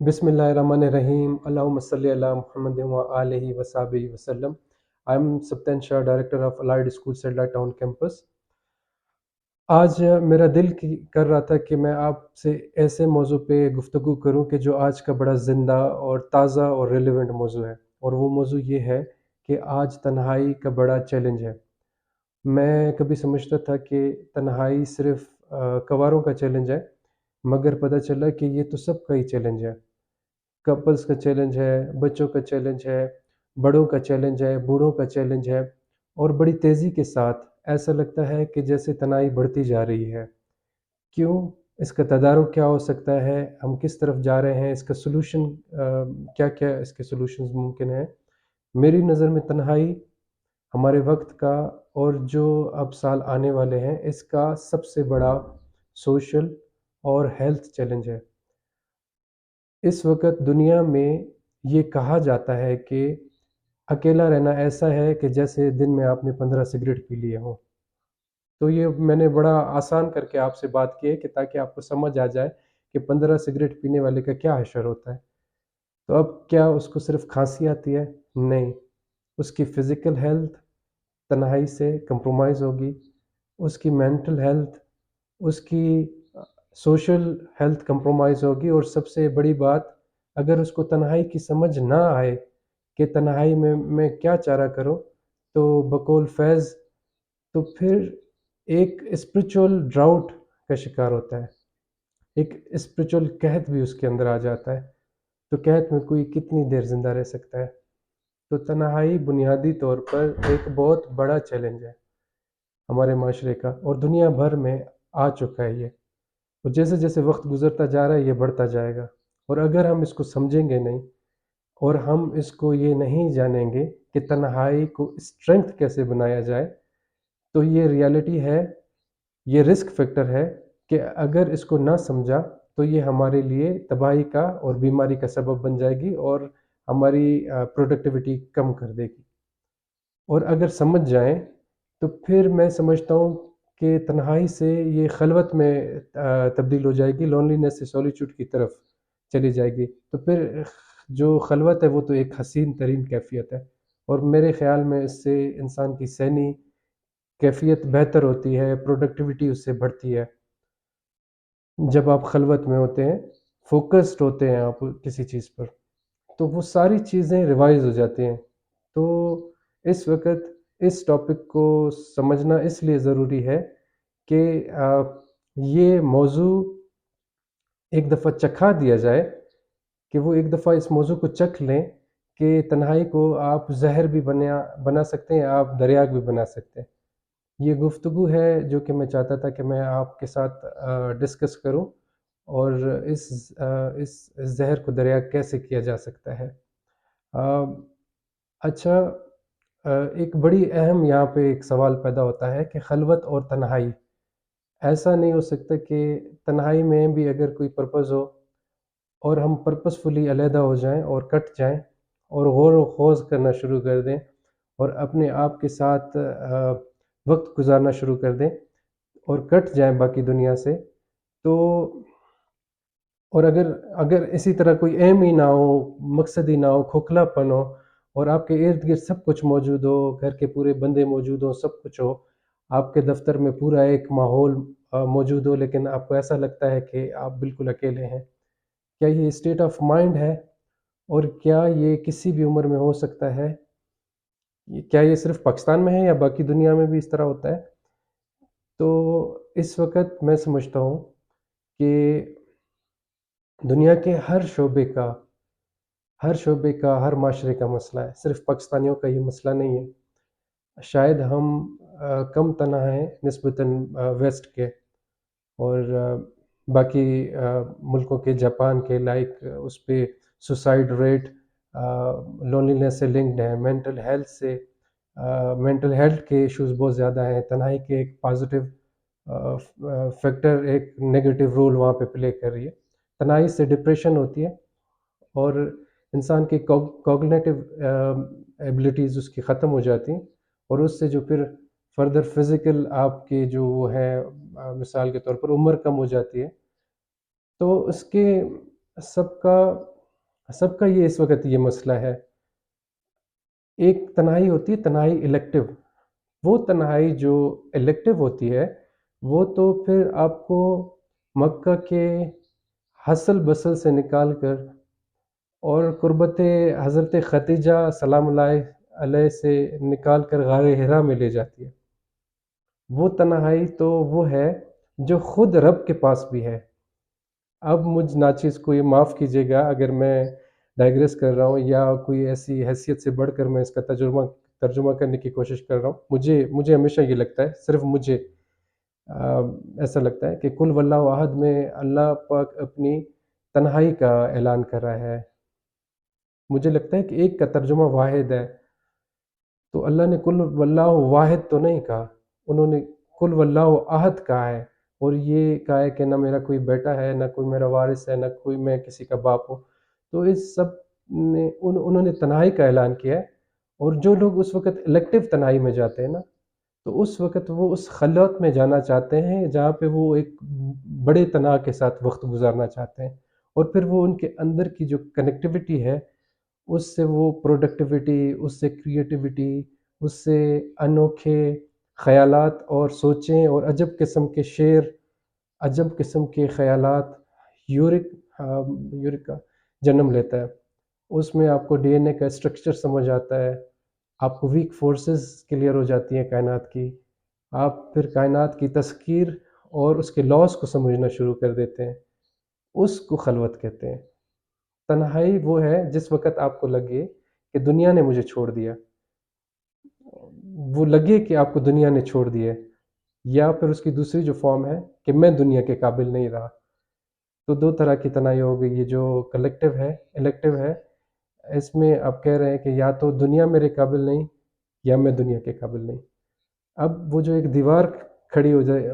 Bismillahirrahmanirrahim. Allahumma salli ala Muhammadin wa alihi wa sahbihi wa sallam. I'm Saptan Shah, Director of Allied School, Sedla Town Campus. آج میرا دل کر رہا تھا کہ میں آپ سے ایسے موضوع پہ گفتگو کروں کہ جو آج کا بڑا زندہ اور تازہ اور ریلیونٹ موضوع ہے، اور وہ موضوع یہ ہے کہ آج تنہائی کا بڑا چیلنج ہے۔ میں کبھی سمجھتا تھا کہ تنہائی صرف کنواروں کا چیلنج ہے، مگر پتہ چلا کہ یہ تو سب کا ہی چیلنج ہے۔ کپلز کا چیلنج ہے، بچوں کا چیلنج ہے، بڑوں کا چیلنج ہے، بوڑھوں کا چیلنج ہے، اور بڑی تیزی کے ساتھ ایسا لگتا ہے کہ جیسے تنہائی بڑھتی جا رہی ہے۔ کیوں؟ اس کا تدارک کیا ہو سکتا ہے؟ ہم کس طرف جا رہے ہیں؟ اس کا سلوشن کیا کیا اس کے سلوشنز ممکن ہیں؟ میری نظر میں تنہائی ہمارے وقت کا اور جو اب سال آنے والے ہیں اس کا سب سے بڑا سوشل اور ہیلتھ چیلنج ہے۔ اس وقت دنیا میں یہ کہا جاتا ہے کہ اکیلا رہنا ایسا ہے کہ جیسے دن میں آپ نے 15 سگریٹ پی لیے ہوں۔ تو یہ میں نے بڑا آسان کر کے آپ سے بات کی ہے کہ تاکہ آپ کو سمجھ آ جائے کہ 15 سگریٹ پینے والے کا کیا حشر ہوتا ہے۔ تو اب کیا اس کو صرف کھانسی آتی ہے؟ نہیں، اس کی فزیکل ہیلتھ تنہائی سے کمپرومائز ہوگی، اس کی مینٹل ہیلتھ، اس کی سوشل ہیلتھ کمپرومائز ہوگی، اور سب سے بڑی بات، اگر اس کو تنہائی کی سمجھ نہ آئے کہ تنہائی میں کیا چارہ کروں، تو بقول فیض تو پھر ایک اسپرچول ڈراؤٹ کا شکار ہوتا ہے، ایک اسپرچول قحط بھی اس کے اندر آ جاتا ہے۔ تو قحط میں کوئی کتنی دیر زندہ رہ سکتا ہے؟ تو تنہائی بنیادی طور پر ایک بہت بڑا چیلنج ہے ہمارے معاشرے کا، اور دنیا بھر میں آ چکا ہے یہ، اور جیسے جیسے وقت گزرتا جا رہا ہے یہ بڑھتا جائے گا۔ اور اگر ہم اس کو سمجھیں گے نہیں، اور ہم اس کو یہ نہیں جانیں گے کہ تنہائی کو اسٹرینگتھ کیسے بنایا جائے، تو یہ ریالٹی ہے، یہ رسک فیکٹر ہے کہ اگر اس کو نہ سمجھا تو یہ ہمارے لیے تباہی کا اور بیماری کا سبب بن جائے گی، اور ہماری پروڈکٹیوٹی کم کر دے گی۔ اور اگر سمجھ جائیں تو پھر میں سمجھتا ہوں کہ تنہائی سے یہ خلوت میں تبدیل ہو جائے گی، لونلینس سے سولیچیوڈ کی طرف چلی جائے گی۔ تو پھر جو خلوت ہے وہ تو ایک حسین ترین کیفیت ہے، اور میرے خیال میں اس سے انسان کی ذہنی کیفیت بہتر ہوتی ہے، پروڈکٹیوٹی اس سے بڑھتی ہے۔ جب آپ خلوت میں ہوتے ہیں، فوکسڈ ہوتے ہیں آپ کسی چیز پر، تو وہ ساری چیزیں ریوائز ہو جاتی ہیں۔ تو اس وقت اس ٹاپک کو سمجھنا اس لیے ضروری ہے کہ یہ موضوع ایک دفعہ چکھا دیا جائے، کہ وہ ایک دفعہ اس موضوع کو چکھ لیں کہ تنہائی کو آپ زہر بھی بنا سکتے ہیں، آپ دریاگ بھی بنا سکتے ہیں۔ یہ گفتگو ہے جو کہ میں چاہتا تھا کہ میں آپ کے ساتھ ڈسکس کروں، اور اس زہر کو دریاگ کیسے کیا جا سکتا ہے۔ اچھا، ایک بڑی اہم یہاں پہ ایک سوال پیدا ہوتا ہے کہ خلوت اور تنہائی، ایسا نہیں ہو سکتا کہ تنہائی میں بھی اگر کوئی پرپز ہو اور ہم پرپسفلی علیحدہ ہو جائیں اور کٹ جائیں اور غور و خوض کرنا شروع کر دیں اور اپنے آپ کے ساتھ وقت گزارنا شروع کر دیں اور کٹ جائیں باقی دنیا سے، تو اور اگر اسی طرح کوئی ایم ہی نہ ہو، مقصد ہی نہ ہو، کھوکھلا پن ہو، اور آپ کے ارد گرد سب کچھ موجود ہو، گھر کے پورے بندے موجود ہوں، سب کچھ ہو، آپ کے دفتر میں پورا ایک ماحول موجود ہو، لیکن آپ کو ایسا لگتا ہے کہ آپ بالکل اکیلے ہیں، کیا یہ اسٹیٹ آف مائنڈ ہے؟ اور کیا یہ کسی بھی عمر میں ہو سکتا ہے؟ کیا یہ صرف پاکستان میں ہے یا باقی دنیا میں بھی اس طرح ہوتا ہے؟ تو اس وقت میں سمجھتا ہوں کہ دنیا کے ہر شعبے کا ہر معاشرے کا مسئلہ ہے، صرف پاکستانیوں کا یہ مسئلہ نہیں ہے۔ شاید ہم کم تنہا ہیں نسبتاً ویسٹ کے اور باقی ملکوں کے، جاپان کے لائک، اس پہ سوسائڈ ریٹ لونلینس سے لنکڈ ہے، مینٹل ہیلتھ کے ایشوز بہت زیادہ ہیں۔ تنہائی کے ایک پازیٹیو فیکٹر، ایک نیگیٹو رول وہاں پہ پلے کر رہی ہے۔ تنہائی سے ڈپریشن ہوتی ہے، اور انسان کی کوگنیٹو ایبلٹیز اس کی ختم ہو جاتی ہیں، اور اس سے جو پھر فردر فزیکل آپ کے جو وہ ہے، مثال کے طور پر عمر کم ہو جاتی ہے۔ تو اس کے سب کا سب کا یہ اس وقت یہ مسئلہ ہے۔ ایک تنہائی ہوتی ہے، تنہائی الیکٹیو۔ وہ تنہائی جو الیکٹیو ہوتی ہے، وہ تو پھر آپ کو مکہ کے حسل بسل سے نکال کر اور قربت حضرت خدیجہ سلام اللہ علیہ سے نکال کر غار حرا میں لے جاتی ہے۔ وہ تنہائی تو وہ ہے جو خود رب کے پاس بھی ہے۔ اب مجھ ناچیز کو یہ معاف کیجیے گا اگر میں ڈائگریس کر رہا ہوں یا کوئی ایسی حیثیت سے بڑھ کر میں اس کا ترجمہ کرنے کی کوشش کر رہا ہوں۔ مجھے ہمیشہ یہ لگتا ہے، صرف مجھے ایسا لگتا ہے کہ کل واللہ احد میں اللہ پاک اپنی تنہائی کا اعلان کر رہا ہے۔ مجھے لگتا ہے کہ ایک کا ترجمہ واحد ہے، تو اللہ نے کل واللہ واحد تو نہیں کہا، انہوں نے کل واللہ احد کہا ہے، اور یہ کہا ہے کہ نہ میرا کوئی بیٹا ہے، نہ کوئی میرا وارث ہے، نہ کوئی میں کسی کا باپ ہوں۔ تو اس سب نے انہوں نے تنہائی کا اعلان کیا ہے، اور جو لوگ اس وقت الیکٹیو تنہائی میں جاتے ہیں نا، تو اس وقت وہ اس خلوت میں جانا چاہتے ہیں جہاں پہ وہ ایک بڑے تناؤ کے ساتھ وقت گزارنا چاہتے ہیں، اور پھر وہ ان کے اندر کی جو کنیکٹیوٹی ہے، اس سے وہ پروڈکٹیوٹی، اس سے کریٹیوٹی، اس سے انوکھے خیالات اور سوچیں اور عجب قسم کے شعر، عجب قسم کے خیالات، یورک یورک کا جنم لیتا ہے۔ اس میں آپ کو ڈی این اے کا اسٹرکچر سمجھ آتا ہے، آپ کو ویک فورسز کلیئر ہو جاتی ہیں کائنات کی، آپ پھر کائنات کی تسخیر اور اس کے لاس کو سمجھنا شروع کر دیتے ہیں۔ اس کو خلوت کہتے ہیں۔ تنہائی وہ ہے جس وقت آپ کو لگے کہ دنیا نے مجھے چھوڑ دیا، وہ لگے کہ آپ کو دنیا نے چھوڑ دیا ہے، یا پھر اس کی دوسری جو فارم ہے کہ میں دنیا کے قابل نہیں رہا۔ تو دو طرح کی تنہائی ہو گئی، یہ جو کلیکٹیو ہے، الیکٹیو ہے، اس میں آپ کہہ رہے ہیں کہ یا تو دنیا میرے قابل نہیں یا میں دنیا کے قابل نہیں۔ اب وہ جو ایک دیوار کھڑی ہو جائے